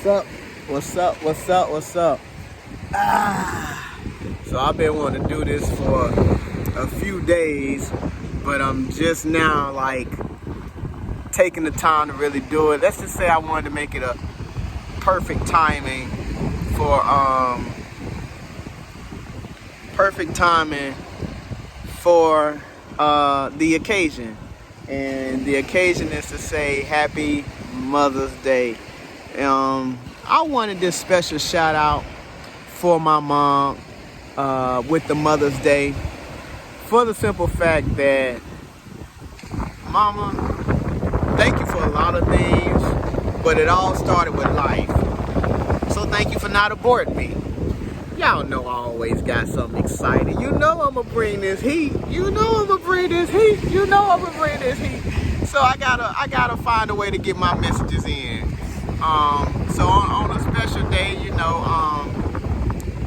What's up? What's up? What's up? What's up? So I've been wanting to do this for a few days, but I'm just now like taking the time to really do it. Let's just say I wanted to make it a perfect timing for the occasion. And the occasion is to say Happy Mother's Day. I wanted this special shout out for my mom with the Mother's Day, for the simple fact that, Mama, thank you for a lot of things, but it all started with life. So thank you for not aborting me. Y'all know I always got something exciting. You know I'ma bring this heat. You know I'ma bring this heat. You know I'ma bring this heat. So I gotta find a way to get my messages in. So on a special day,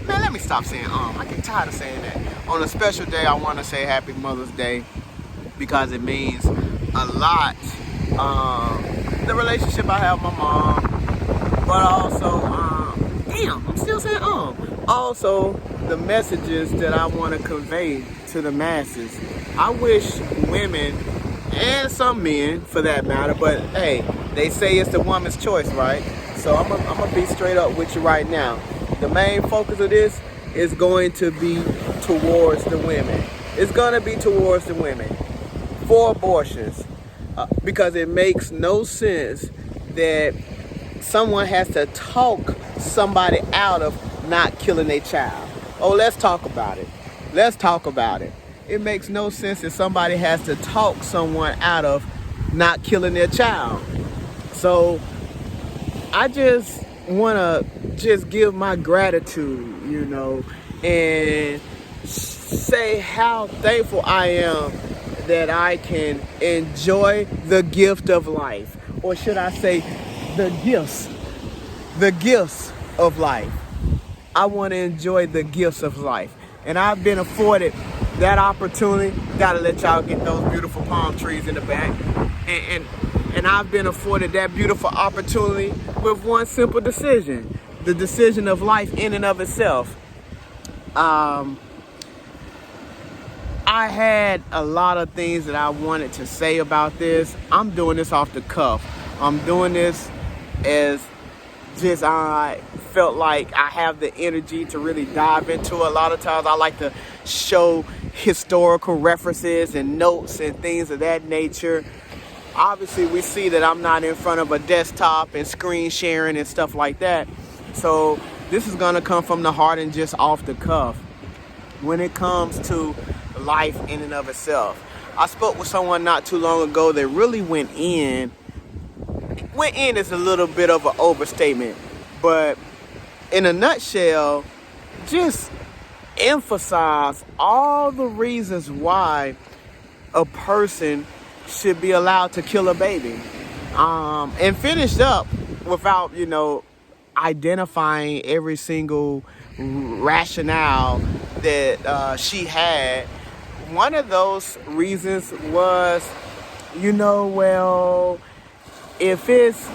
man, let me stop saying I get tired of saying that. On a special day, I want to say Happy Mother's Day because it means a lot. The relationship I have with my mom, but also, I'm still saying Also, the messages that I want to convey to the masses. I wish women, and some men for that matter, but hey, they say it's the woman's choice, right? So I'm gonna be straight up with you right now. The main focus of this is going to be towards the women. It's gonna be towards the women for abortions, because it makes no sense that someone has to talk somebody out of not killing their child. Oh, let's talk about it. Let's talk about it. It makes no sense that somebody has to talk someone out of not killing their child. So I just want to give my gratitude, and say how thankful I am that I can enjoy the gift of life. Or should I say the gifts of life. I want to enjoy the gifts of life. And I've been afforded that opportunity. Gotta let y'all get those beautiful palm trees in the back. And I've been afforded that beautiful opportunity with one simple decision. The decision of life in and of itself. I had a lot of things that I wanted to say about this. I'm doing this off the cuff. I'm doing this as just I felt like I have the energy to really dive into. A lot of times I like to show historical references and notes and things of that nature. Obviously, we see that I'm not in front of a desktop and screen sharing and stuff like that. So this is gonna come from the heart and just off the cuff. When it comes to life in and of itself, I spoke with someone not too long ago that really went in is a little bit of an overstatement, but in a nutshell, just emphasize all the reasons why a person should be allowed to kill a baby, and finished up without, identifying every single rationale that she had. One of those reasons was, if it's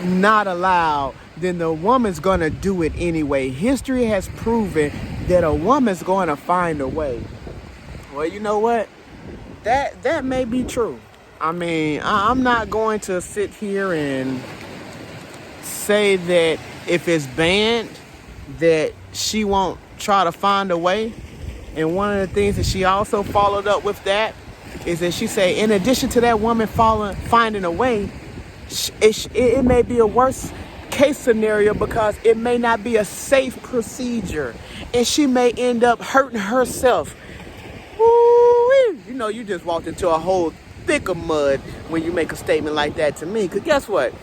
not allowed, then the woman's gonna do it anyway. History has proven that a woman's gonna find a way. Well, you know what? That may be true. I mean, I'm not going to sit here and say that if it's banned, that she won't try to find a way. And one of the things that she also followed up with that is that she said, in addition to that woman finding a way, it may be a worse case scenario because it may not be a safe procedure and she may end up hurting herself. Woo-wee. You just walked into a whole thick of mud when you make a statement like that to me. Because guess what?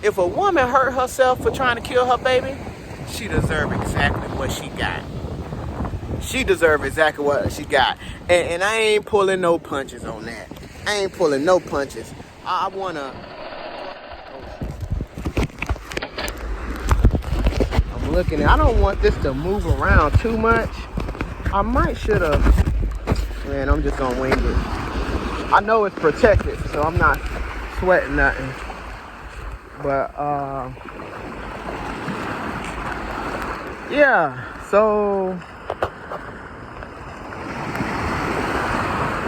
If a woman hurt herself for trying to kill her baby, she deserves exactly what she got. She deserves exactly what she got. And I ain't pulling no punches on that. I ain't pulling no punches. I'm looking at, I don't want this to move around too much. I might should have, man, I'm just gonna wing it. I know it's protected, so I'm not sweating nothing. But yeah, so,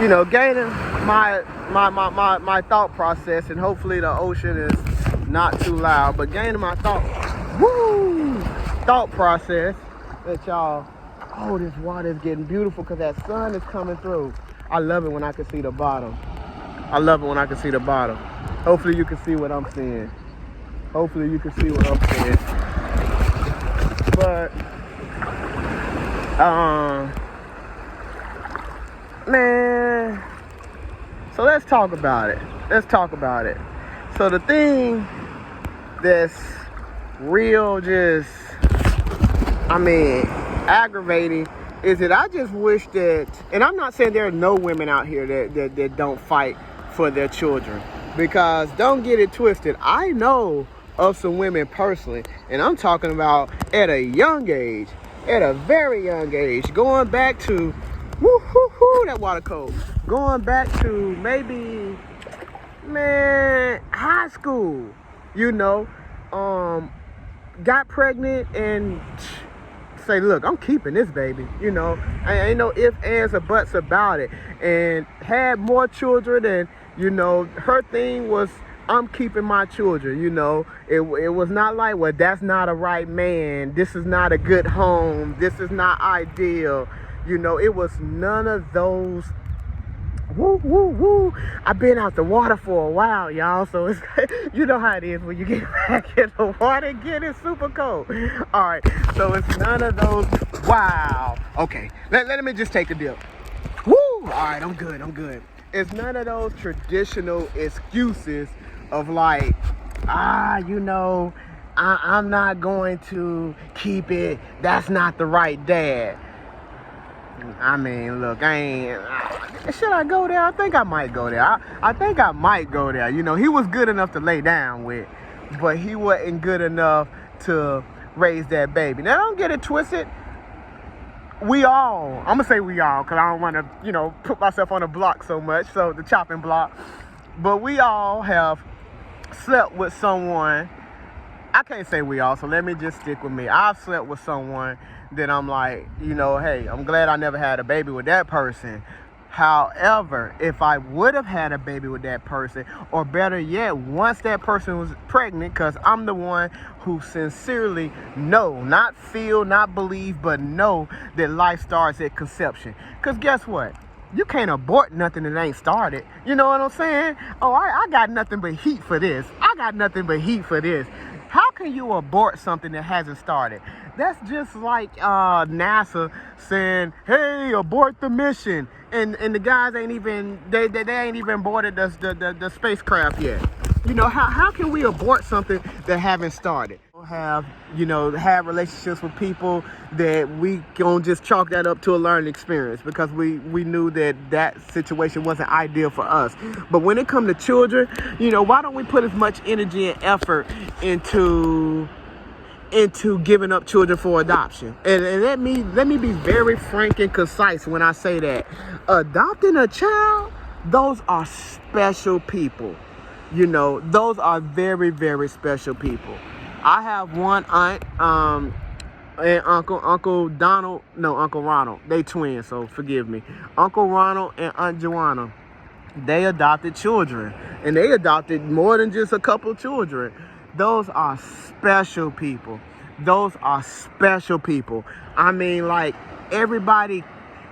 you know, gaining my thought process, and hopefully the ocean is not too loud, but gaining my thought process that y'all, oh, this water is getting beautiful because that sun is coming through. I love it when I can see the bottom. I love it when I can see the bottom. Hopefully you can see what I'm seeing. Hopefully you can see what I'm seeing. But, man, so let's talk about it. So the thing that's real just, aggravating is that I just wish that, and I'm not saying there are no women out here that don't fight for their children, because don't get it twisted. I know of some women personally, and I'm talking about at a young age, at a very young age, going back to, that water cold, going back to maybe, high school, got pregnant and say, look, I'm keeping this baby, ain't no ifs, ands, or buts about it, and had more children, and, her thing was, I'm keeping my children, it was not like, well, that's not a right man, this is not a good home, this is not ideal, it was none of those. I've been out the water for a while, y'all, so it's, you know how it is when you get back in the water again, it's super cold. All right, so it's none of those, wow. Okay, let me just take a dip. All right, I'm good. It's none of those traditional excuses of like, I'm not going to keep it, that's not the right dad. Look, should I go there? I think I might go there. I think I might go there. He was good enough to lay down with, but he wasn't good enough to raise that baby. Now, don't get it twisted. I'm going to say we all, because I don't want to, put myself on a block so much, so the chopping block. But we all have slept with someone. I can't say we all, so let me just stick with me. I've slept with someone that I'm like, hey, I'm glad I never had a baby with that person. However, if I would have had a baby with that person, or better yet, once that person was pregnant, because I'm the one who sincerely know, not feel, not believe, but know that life starts at conception. Because guess what? You can't abort nothing that ain't started. You know what I'm saying? Oh, I got nothing but heat for this. How can you abort something that hasn't started? That's just like NASA saying, hey, abort the mission. And the guys ain't even, they ain't even boarded the spacecraft yet. How can we abort something that haven't started? Have relationships with people that we gonna just chalk that up to a learning experience, because we knew that situation wasn't ideal for us. But when it comes to children, why don't we put as much energy and effort into giving up children for adoption? And let me be very frank and concise when I say that. Adopting a child, those are special people. Those are very, very special people. I have one aunt, and Uncle Ronald. They twins, so forgive me. Uncle Ronald and Aunt Joanna, they adopted children, and they adopted more than just a couple of children. Those are special people. Like, everybody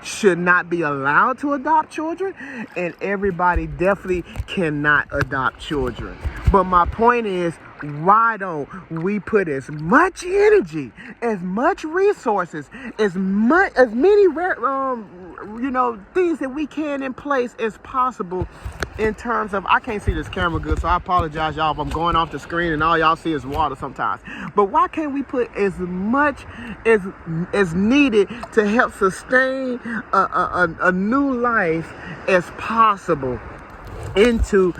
should not be allowed to adopt children, and everybody definitely cannot adopt children. But my point is, why don't we put as much energy, as much resources, as many things that we can in place as possible, in terms of, I can't see this camera good, so I apologize, y'all, if I'm going off the screen and all y'all see is water sometimes. But why can't we put as much as needed to help sustain a new life as possible into,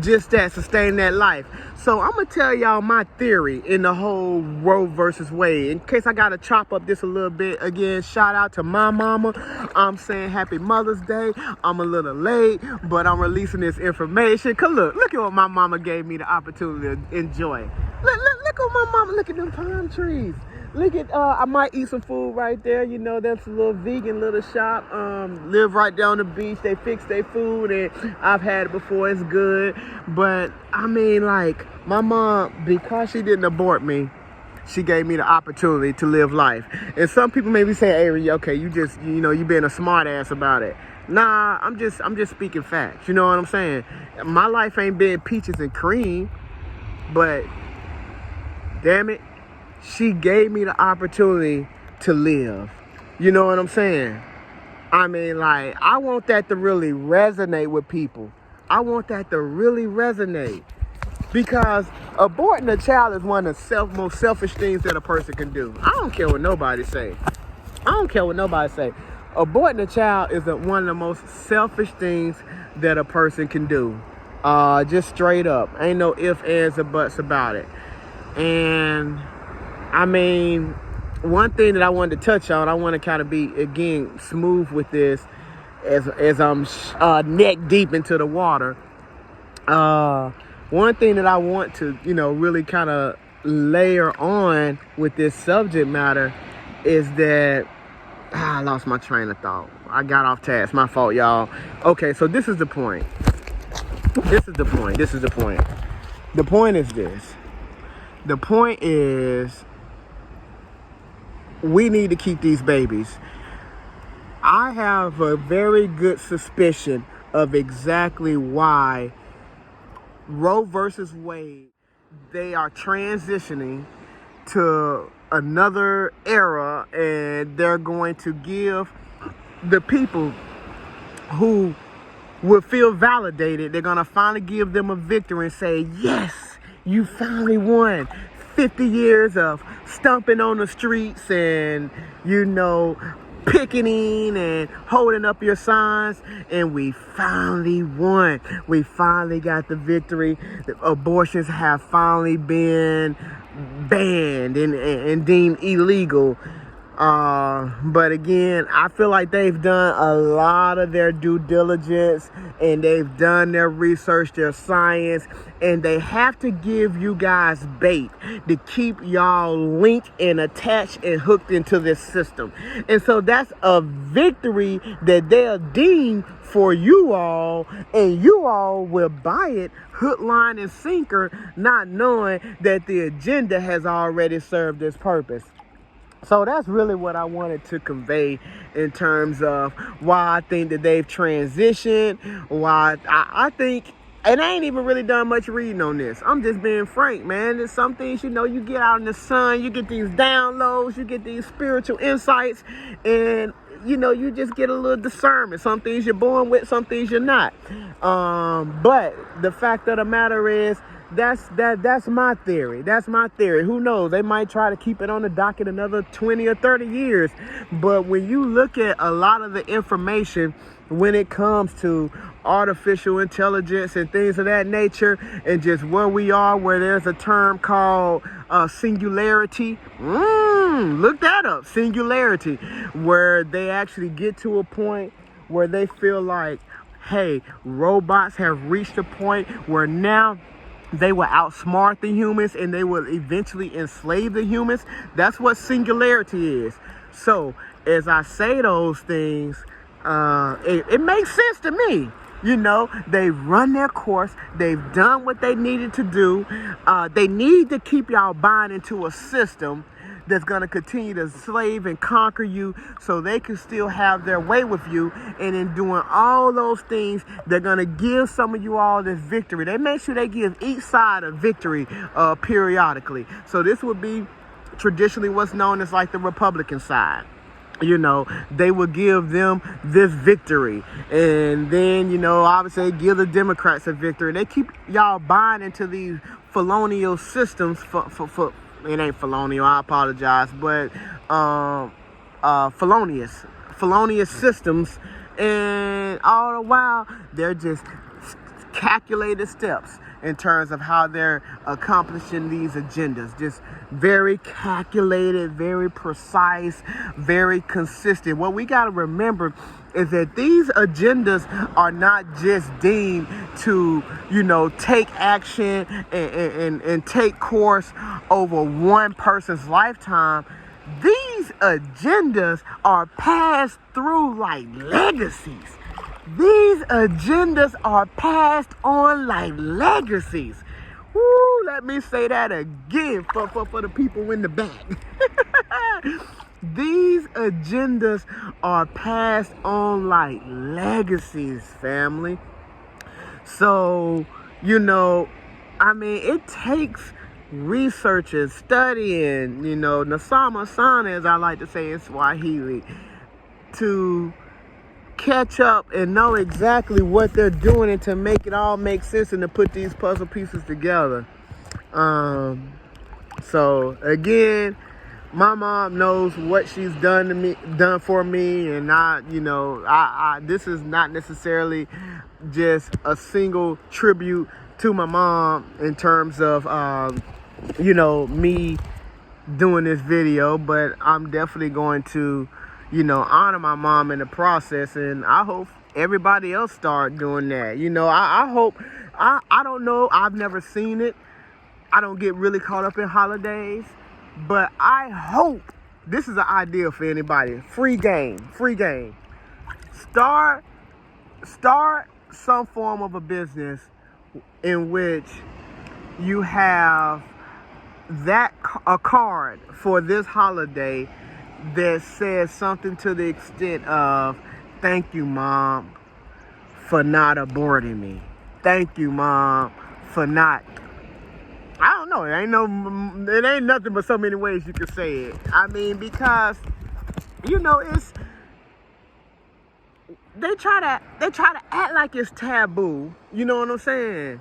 just that, sustain that life? So I'm going to tell y'all my theory in the whole Roe versus Wade. In case I got to chop up this a little bit, again, shout out to my mama. I'm saying happy Mother's Day. I'm a little late, but I'm releasing this information. Because look at what my mama gave me the opportunity to enjoy. Look on my mama. Look at them palm trees. Look at, I might eat some food right there. You know, that's a little vegan little shop. Live right down the beach. They fix their food, and I've had it before. It's good. But, I mean, like, my mom, because she didn't abort me, she gave me the opportunity to live life. And some people maybe say, Avery, okay, you being a smart ass about it. Nah, I'm just speaking facts. You know what I'm saying? My life ain't been peaches and cream, but damn it, she gave me the opportunity to live. You know what I'm saying? I mean, like, I want that to really resonate with people. I want that to really resonate. Because aborting a child is one of the most selfish things that a person can do. I don't care what nobody say. Aborting a child is one of the most selfish things that a person can do. Just straight up. Ain't no ifs, ands, or buts about it. And I mean, one thing that I wanted to touch on, I want to kind of be, again, smooth with this as I'm neck deep into the water. One thing that I want to, really kind of layer on with this subject matter is that, I lost my train of thought. I got off task. My fault, y'all. Okay, so this is the point. The point is this. The point is, we need to keep these babies. I have a very good suspicion of exactly why Roe versus Wade, they are transitioning to another era, and they're going to give the people who will feel validated, they're going to finally give them a victory and say, yes, you finally won. 50 years of stomping on the streets and, picketing and holding up your signs, and we finally won. We finally got the victory. Abortions have finally been banned and deemed illegal. But again, I feel like they've done a lot of their due diligence, and they've done their research, their science, and they have to give you guys bait to keep y'all linked and attached and hooked into this system. And so that's a victory that they'll deem for you all, and you all will buy it hook, line, and sinker, not knowing that the agenda has already served its purpose. So that's really what I wanted to convey in terms of why I think that they've transitioned, why I think, and I ain't even really done much reading on this. I'm just being frank, man. There's some things, you get out in the sun, you get these downloads, you get these spiritual insights, and, you just get a little discernment. Some things you're born with, some things you're not. But the fact of the matter is, that's my theory. Who knows? They might try to keep it on the docket another 20 or 30 years. But when you look at a lot of the information when it comes to artificial intelligence and things of that nature, and just where we are, where there's a term called singularity. Look that up. Singularity, where they actually get to a point where they feel like, hey, robots have reached a point where now they will outsmart the humans and they will eventually enslave the humans. That's what singularity is. So as I say those things, it makes sense to me. They've run their course. They've done what they needed to do. They need to keep y'all buying into a system that's going to continue to slave and conquer you so they can still have their way with you. And in doing all those things, they're going to give some of you all this victory. They make sure they give each side a victory periodically. So this would be traditionally what's known as like the Republican side. They will give them this victory. And then, obviously give the Democrats a victory. They keep y'all buying into these felonious systems for it ain't felonious, I apologize, but felonious systems, and all the while they're just calculated steps in terms of how they're accomplishing these agendas. Just very calculated, very precise, very consistent. What we got to remember is that these agendas are not just deemed to, take action and take course over one person's lifetime. These agendas are passed through like legacies. These agendas are passed on like legacies. Woo, let me say that again for the people in the back. These agendas are passed on like legacies, family. So, it takes researching, studying, Nasama Sana, as I like to say in Swahili, to catch up and know exactly what they're doing and to make it all make sense and to put these puzzle pieces together. So again, my mom knows what she's done for me, and I this is not necessarily just a single tribute to my mom in terms of me doing this video, but I'm definitely going to honor my mom in the process, and I hope everybody else start doing that. I hope, I don't know, I've never seen it. I don't get really caught up in holidays, but I hope this is an idea for anybody. Free game. Start some form of a business in which you have a card for this holiday that says something to the extent of, thank you, Mom, for not aborting me. Thank you, Mom, for not. I don't know. It ain't nothing but so many ways you can say it. Because it's, they try to act like it's taboo. You know what I'm saying?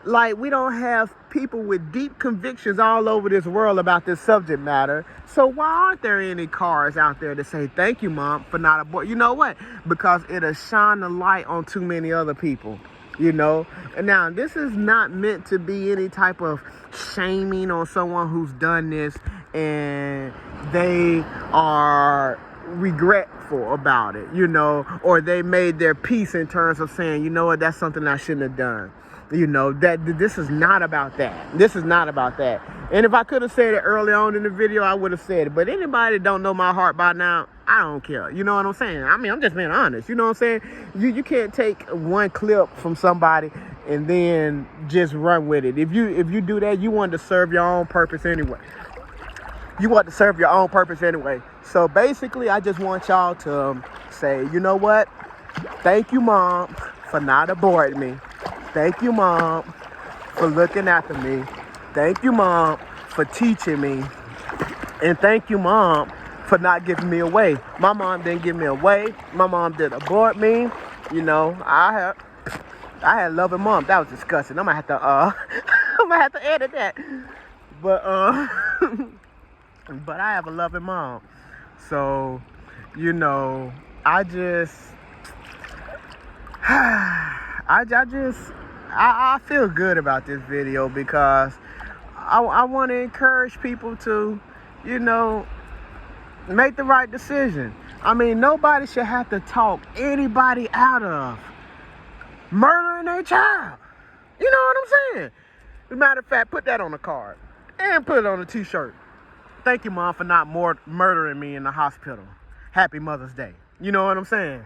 Like, we don't have people with deep convictions all over this world about this subject matter. So why aren't there any cards out there that say, thank you, Mom, for not aborting? You know what? Because it'll shine the light on too many other people, And now, this is not meant to be any type of shaming on someone who's done this and they are regretful about it, or they made their peace in terms of saying, you know what, that's something I shouldn't have done. That this is not about that. This is not about that. And if I could have said it early on in the video, I would have said it. But anybody that don't know my heart by now, I don't care. You know what I'm saying? I'm just being honest. You know what I'm saying? You can't take one clip from somebody and then just run with it. If you do that, you want to serve your own purpose anyway. So basically, I just want y'all to say, you know what? Thank you, Mom, for not aborting me. Thank you, Mom, for looking after me. Thank you, Mom, for teaching me. And thank you, Mom, for not giving me away. My mom didn't give me away. My mom didn't abort me. I had a loving mom. That was disgusting. I'm gonna have to edit that. But but I have a loving mom. So, I just I feel good about this video because I want to encourage people to, make the right decision. Nobody should have to talk anybody out of murdering their child. You know what I'm saying? As a matter of fact, put that on a card and put it on a t-shirt. Thank you, Mom, for not murdering me in the hospital. Happy Mother's Day. You know what I'm saying?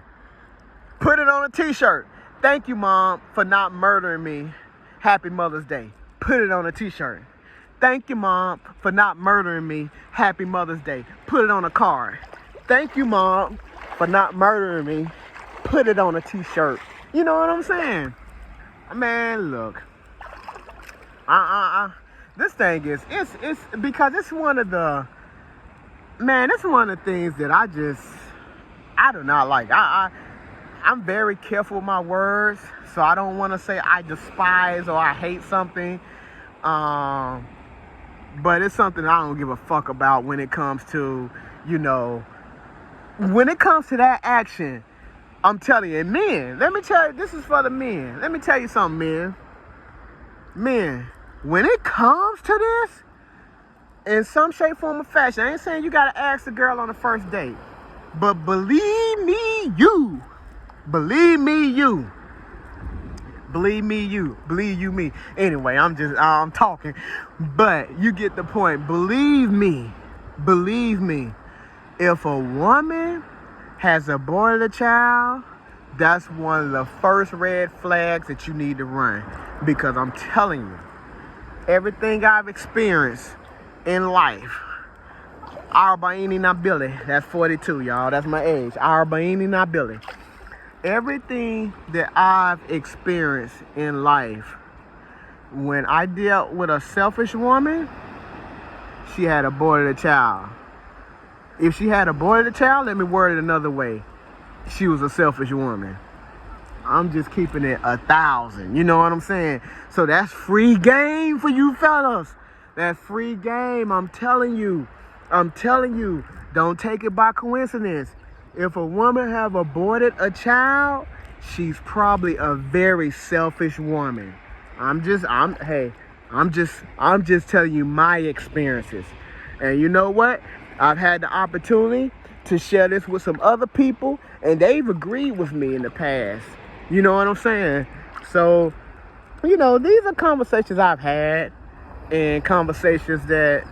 Put it on a t-shirt. Thank you, Mom, for not murdering me. Happy Mother's Day. Put it on a t-shirt. Thank you, Mom, for not murdering me. Happy Mother's Day. Put it on a card. Thank you, Mom, for not murdering me. Put it on a t-shirt. You know what I'm saying? Man, look. This thing is, it's because it's one of the things that I do not like. I'm very careful with my words, so I don't want to say I despise or I hate something. But it's something I don't give a fuck about when it comes to, when it comes to that action. I'm telling you, men, let me tell you, this is for the men. Let me tell you something, men. Men, when it comes to this, in some shape, form, or fashion, I ain't saying you gotta ask the girl on the first date, but believe me, you. Believe you me. Anyway, I'm talking, but you get the point. Believe me. If a woman has aborted a child, that's one of the first red flags that you need to run. Because I'm telling you, everything I've experienced in life, Arbaini Nabili, that's 42, y'all. That's my age. Arbaini Nabili. Everything that I've experienced in life, when I dealt with a selfish woman, she had aborted a child. If she had aborted a child, let me word it another way. She was a selfish woman. I'm just keeping it 1,000. You know what I'm saying? So that's free game for you fellas. That's free game. I'm telling you. Don't take it by coincidence. If a woman have aborted a child, she's probably a very selfish woman. I'm just telling you my experiences. And you know what? I've had the opportunity to share this with some other people, and they've agreed with me in the past. You know what I'm saying? So, these are conversations I've had, and conversations that,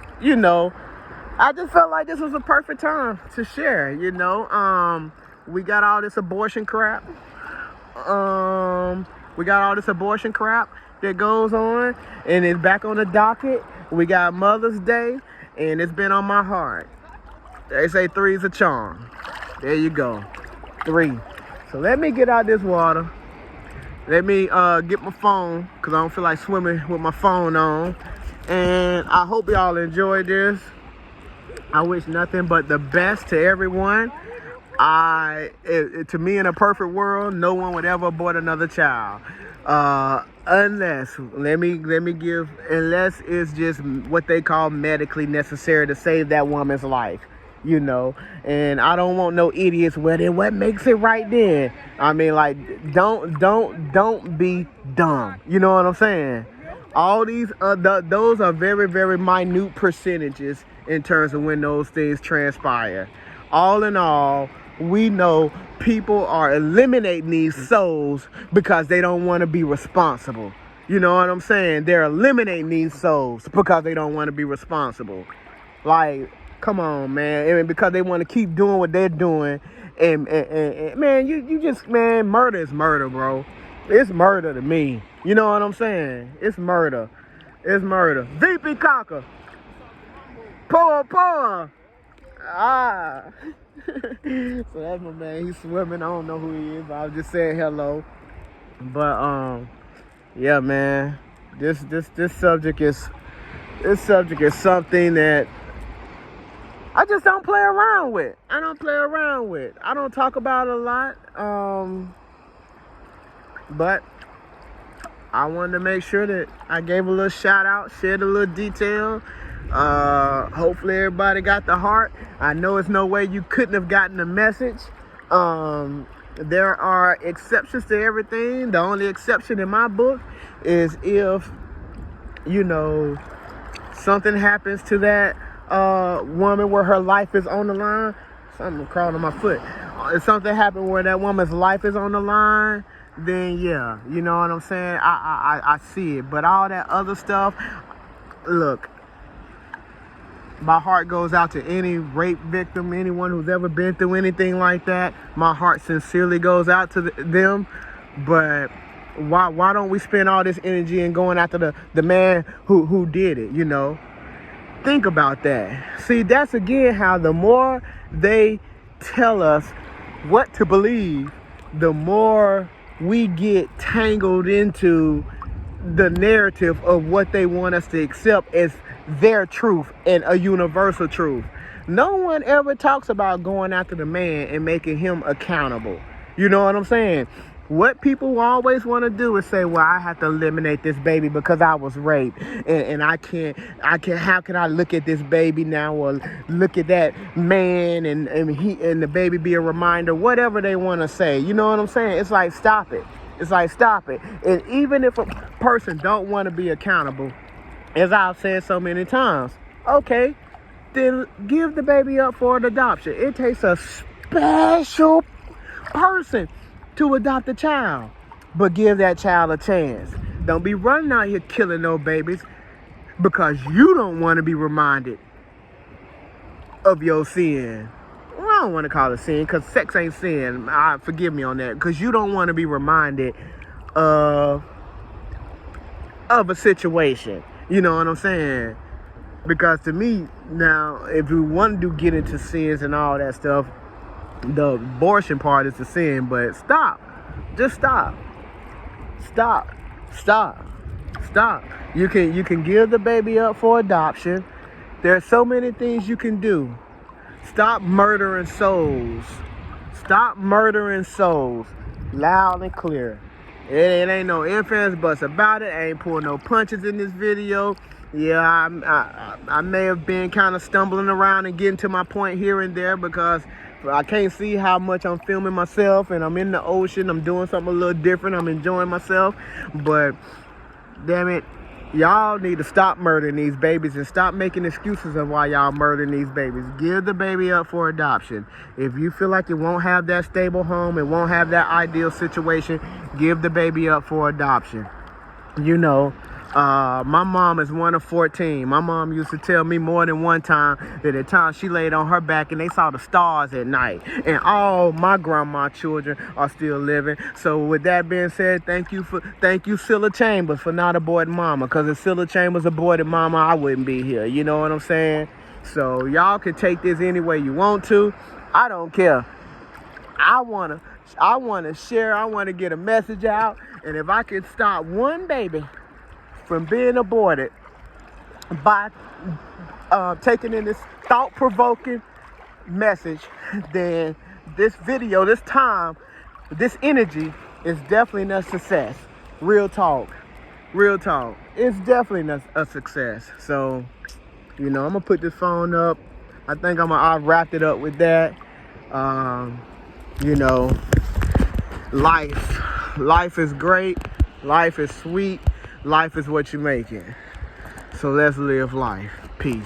I just felt like this was a perfect time to share, We got all this abortion crap. That goes on, and it's back on the docket. We got Mother's Day, and it's been on my heart. They say 3 is a charm. There you go. 3. So let me get out this water. Let me get my phone, because I don't feel like swimming with my phone on. And I hope y'all enjoyed this. I wish nothing but the best to everyone. To me, in a perfect world, no one would ever abort another child. Unless it's just what they call medically necessary to save that woman's life. And I don't want no idiots. Well, then what makes it right then? I mean, like, don't be dumb. You know what I'm saying? All these, those are very, very minute percentages in terms of when those things transpire. All in all, we know people are eliminating these souls because they don't want to be responsible. You know what I'm saying? They're eliminating these souls because they don't want to be responsible. Like, come on, man. I mean, because they want to keep doing what they're doing. And man, man, murder is murder, bro. It's murder to me. You know what I'm saying? It's murder. VP Conker. Poor. So that's my man. He's swimming. I don't know who he is, but I was just saying hello. But yeah, man. This subject is something that I just don't play around with. I don't talk about it a lot. But I wanted to make sure that I gave a little shout out, shared a little detail. Hopefully everybody got the heart. I know it's no way you couldn't have gotten the message. There are exceptions to everything. The only exception in my book is if, something happens to that woman where her life is on the line. Something crawled on my foot. If something happened where that woman's life is on the line, then yeah, you know what I'm saying? I see it. But all that other stuff, look, my heart goes out to any rape victim, anyone who's ever been through anything like that. My heart sincerely goes out to them. But why don't we spend all this energy in going after the man who did it, Think about that. See, that's again how the more they tell us what to believe, the more we get tangled into the narrative of what they want us to accept as their truth and a universal truth. No one ever talks about going after the man and making him accountable. You know what I'm saying? What people always want to do is say, well, I have to eliminate this baby because I was raped. And I can't, how can I look at this baby now or look at that man and the baby be a reminder, whatever they want to say. You know what I'm saying? It's like, stop it. It's like, stop it. And even if a person don't want to be accountable, as I've said so many times, okay, then give the baby up for an adoption. It takes a special person to adopt a child, but give that child a chance. Don't be running out here killing no babies because you don't want to be reminded of your sin. Well, I don't want to call it sin because sex ain't sin. Forgive me on that. Because you don't want to be reminded of a situation. You know what I'm saying? Because to me, now, if we want to get into sins and all that stuff, the abortion part is the sin, but stop. Just stop. Stop. Stop. Stop. You can give the baby up for adoption. There are so many things you can do. Stop murdering souls. Stop murdering souls. Loud and clear. It ain't no ifs, ands, buts about it. I ain't pulling no punches in this video. Yeah, I may have been kind of stumbling around and getting to my point here and there because I can't see how much I'm filming myself and I'm in the ocean. I'm doing something a little different. I'm enjoying myself. But, damn it, y'all need to stop murdering these babies and stop making excuses of why y'all murdering these babies. Give the baby up for adoption. If you feel like it won't have that stable home, it won't have that ideal situation, give the baby up for adoption. You know, my mom is one of 14. My mom used to tell me more than one time that at times she laid on her back and they saw the stars at night. And all my grandma children are still living. So with that being said, thank you Cilla Chambers for not aborting mama. Because if Cilla Chambers aborted mama, I wouldn't be here. You know what I'm saying? So y'all can take this any way you want to. I don't care. I want to share. I want to get a message out. And if I can stop one baby from being aborted by taking in this thought-provoking message, then this video, this time, this energy is definitely a success. Real talk. Real talk. It's definitely a success. So, you know, I'm going to put this phone up. I think I wrapped it up with that. You know, life is great. Life is sweet. Life is what you make it. So let's live life. Peace.